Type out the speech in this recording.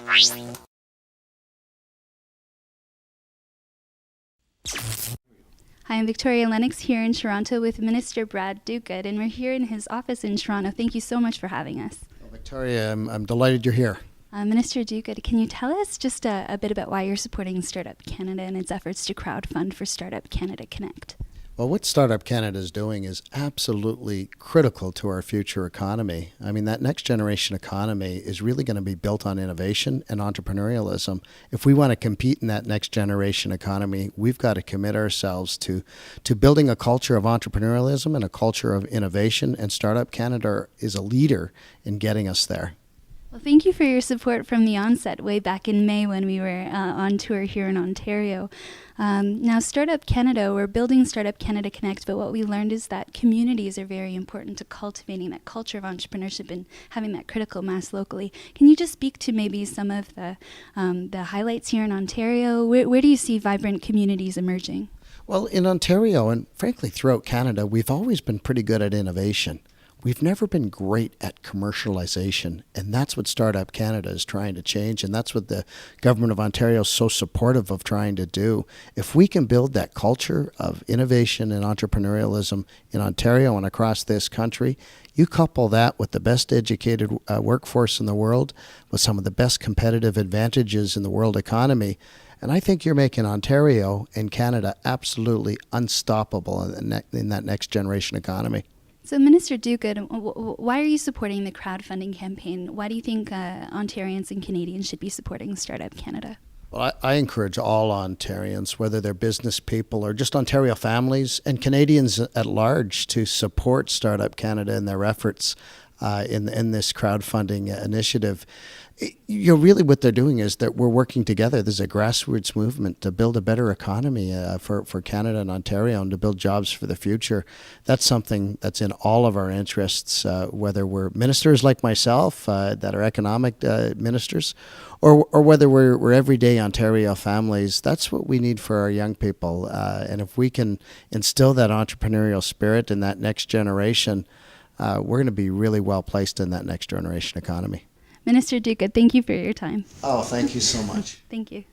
Hi, I'm Victoria Lennox here in Toronto with Minister Brad Duguid, and we're here in his office in Toronto. Thank you so much for having us. Well, Victoria, I'm delighted you're here. Minister Duguid, can you tell us just a bit about why you're supporting Startup Canada and its efforts to crowdfund for Startup Canada Connect? Well, what Startup Canada is doing is absolutely critical to our future economy. I mean, that next generation economy is really going to be built on innovation and entrepreneurialism. If we want to compete in that next generation economy, we've got to commit ourselves to building a culture of entrepreneurialism and a culture of innovation, and Startup Canada is a leader in getting us there. Well, thank you for your support from the onset way back in May when we were on tour here in Ontario. Now, Startup Canada, we're building Startup Canada Connect, but what we learned is that communities are very important to cultivating that culture of entrepreneurship and having that critical mass locally. Can you just speak to maybe some of the highlights here in Ontario? Where do you see vibrant communities emerging? Well, in Ontario and frankly throughout Canada, we've always been pretty good at innovation. We've never been great at commercialization, and that's what Startup Canada is trying to change, and that's what the Government of Ontario is so supportive of trying to do. If we can build that culture of innovation and entrepreneurialism in Ontario and across this country, you couple that with the best educated workforce in the world, with some of the best competitive advantages in the world economy, and I think you're making Ontario and Canada absolutely unstoppable in that next generation economy. So, Minister Duguid, why are you supporting the crowdfunding campaign? Why do you think Ontarians and Canadians should be supporting Startup Canada? Well, I encourage all Ontarians, whether they're business people or just Ontario families and Canadians at large, to support Startup Canada in their efforts in this crowdfunding initiative. Really what they're doing is that we're working together. There's a grassroots movement to build a better economy for Canada and Ontario and to build jobs for the future. That's something that's in all of our interests, whether we're ministers like myself that are economic ministers or whether we're everyday Ontario families. That's what we need for our young people. And if we can instill that entrepreneurial spirit in that next generation, we're going to be really well placed in that next generation economy. Minister Duguid, thank you for your time. Oh, thank you so much. Thank you.